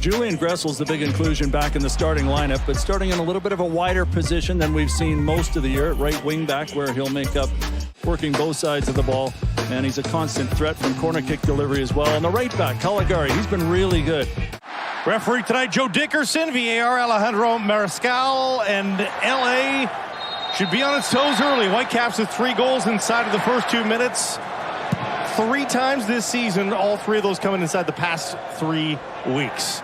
Julian Gressel's the big inclusion back in the starting lineup, but starting in a little bit of a wider position than we've seen most of the year, right wing back, where he'll make up working both sides of the ball. And he's a constant threat from corner kick delivery as well. And the right back, Caligari, he's been really good. Referee tonight, Joe Dickerson, VAR Alejandro Mariscal, and LA should be on its toes early. Whitecaps with 3 goals inside of the first 2 minutes. 3 times this season, all 3 of those coming inside the past 3 weeks.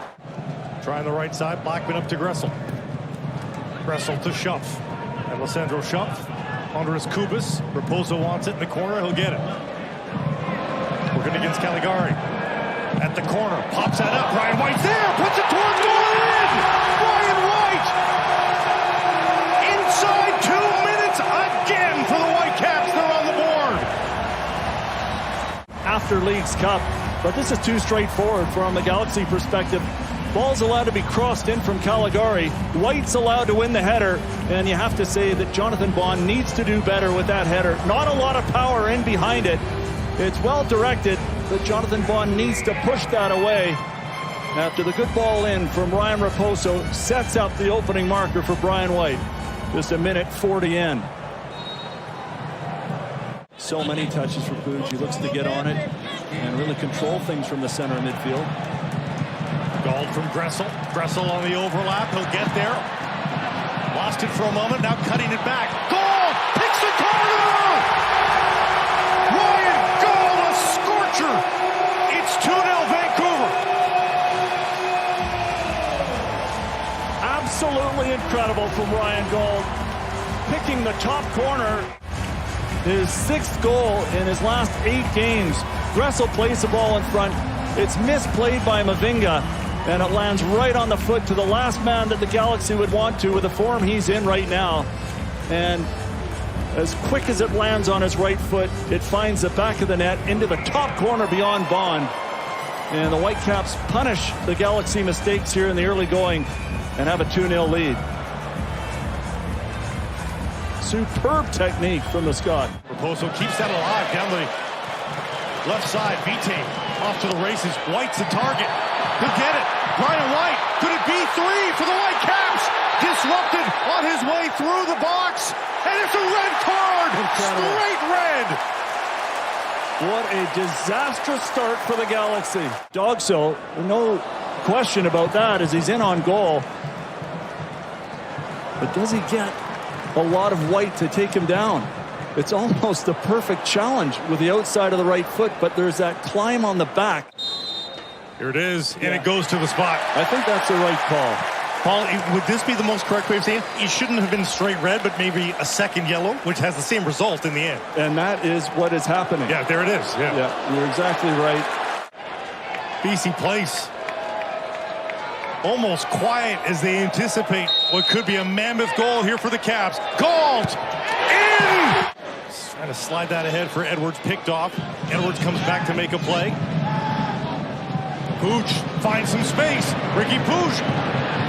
Trying the right side, Blackman up to Gressel. Gressel to Schumpf. And Alessandro Schumpf. Andres Kubas. Raposo wants it in the corner, he'll get it. Working against Caligari. At the corner, pops that up. Brian White's there, puts it towards goal in! Brian White! Inside 2 minutes again for the Whitecaps. They're on the board. After Leagues Cup, but this is too straightforward from the Galaxy perspective. Ball's allowed to be crossed in from Caligari. White's allowed to win the header, and you have to say that Jonathan Bond needs to do better with that header. Not a lot of power in behind it. It's well directed, but Jonathan Bond needs to push that away. After the good ball in from Ryan Raposo sets up the opening marker for Brian White. Just a minute 40 in. So many touches for Puig. He looks to get on it and really control things from the center of midfield. Gold from Gressel. Gressel on the overlap. He'll get there. Lost it for a moment. Now cutting it back. Goal! Picks the corner! Ryan Goal, a scorcher! It's 2-0 Vancouver. Absolutely incredible from Ryan Gold. Picking the top corner. His 6th goal in his last 8 games. Gressel plays the ball in front. It's misplayed by Mavinga, and it lands right on the foot to the last man that the Galaxy would want to with the form he's in right now. And as quick as it lands on his right foot, it finds the back of the net into the top corner beyond Bond. And the Whitecaps punish the Galaxy mistakes here in the early going and have a 2-0 lead. Superb technique from the Scot. Raposo keeps that alive down the left side. Vite off to the races. White's the target. He'll get it. Brian White. Could it be 3 for the Whitecaps? Disrupted on his way through the box. And it's a red card. Incredible. Straight red. What a disastrous start for the Galaxy. Dogso, no question about that, as he's in on goal. But does he get a lot of White to take him down? It's almost the perfect challenge with the outside of the right foot, but there's that climb on the back. Here it is, and it goes to the spot. I think that's the right call. Paul, would this be the most correct way of saying it? It shouldn't have been straight red, but maybe a second yellow, which has the same result in the end. And that is what is happening. Yeah, there it is. Yeah, you're exactly right. BC Place. Almost quiet as they anticipate what could be a mammoth goal here for the Caps. Gold! In! Trying to slide that ahead for Edwards, picked off. Edwards comes back to make a play. Puig finds some space. Ricky Puig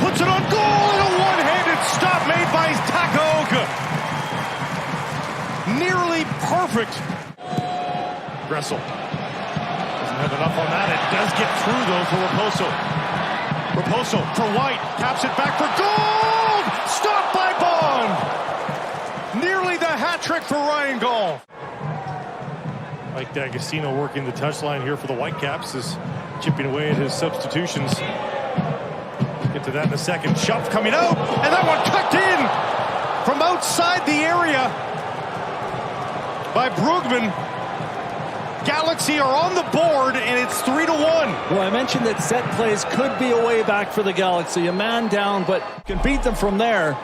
puts it on goal, and a one-handed stop made by Takaoka. Nearly perfect. Gressel doesn't have enough on that. It does get through, though, for Raposo. Raposo for White, taps it back for goal! Stopped by Bond! Nearly the hat trick for Ryan Gall. Mike D'Agostino working the touchline here for the Whitecaps, is chipping away at his substitutions. Get to that in a second. Schumpf coming out, and that one tucked in from outside the area by Brugman. Galaxy are on the board, and it's 3-1. Well, I mentioned that set plays could be a way back for the Galaxy. A man down, but can beat them from there.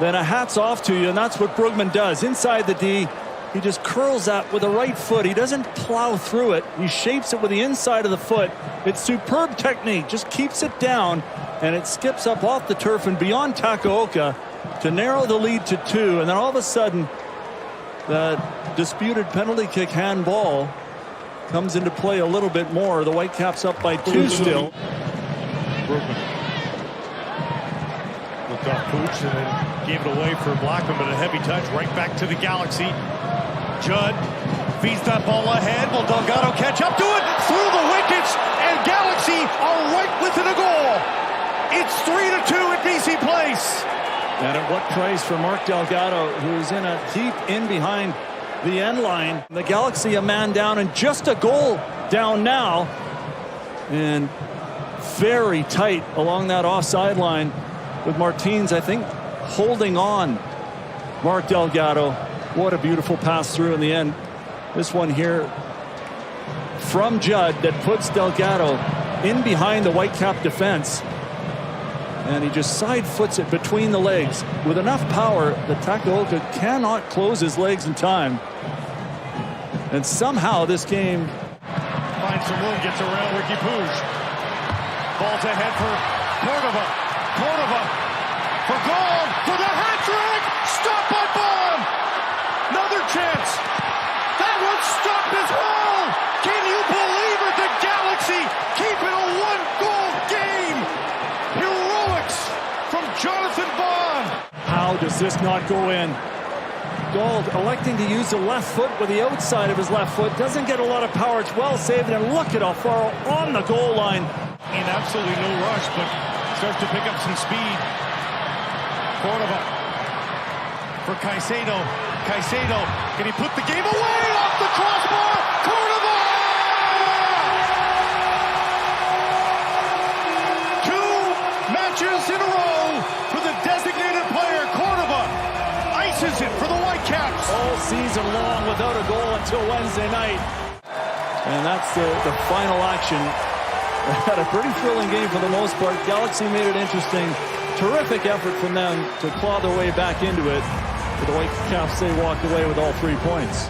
Then a hat's off to you, and that's what Brugman does. Inside the D, he just curls that with the right foot. He doesn't plow through it. He shapes it with the inside of the foot. It's superb technique. Just keeps it down, and it skips up off the turf and beyond Takaoka to narrow the lead to 2. And then all of a sudden, the disputed penalty kick handball comes into play a little bit more. The Whitecaps up by 2 still. Brugman looked off Puig and then gave it away for Blackman, but a heavy touch right back to the Galaxy. Judd feeds that ball ahead. Will Delgado catch up to it? Through the wickets, and Galaxy are right within a goal. It's 3-2 at BC Place. And at what price for Mark Delgado, who's in a deep in behind the end line. The Galaxy a man down and just a goal down now. And very tight along that offside line with Martins, I think, holding on Mark Delgado. What a beautiful pass through in the end. This one here from Judd that puts Delgado in behind the Whitecap defense. And he just side foots it between the legs with enough power that Takaoka cannot close his legs in time. And somehow this game finds some room, gets around Ricky Pouge. Ball's ahead for Cordova. Cordova for goal for the hat trick. Stopped by Bond. Another chance. That one stopped as well. Can you believe it? The Galaxy keep it a one-goal game. Heroics from Jonathan Bond. How does this not go in? Gold electing to use the left foot with the outside of his left foot. Doesn't get a lot of power. It's well saved. And look at Alfaro on the goal line. In absolutely no rush, but starts to pick up some speed. Cordova for Caicedo. Caicedo, can he put the game away off the crossbar? Cordova! 2 matches in a row for the designated player. Cordova ices it for the Whitecaps. All season long without a goal until Wednesday night. And that's the final action. Had a pretty thrilling game for the most part. Galaxy made it interesting. Terrific effort from them to claw their way back into it. But the Whitecaps, they walked away with all 3 points.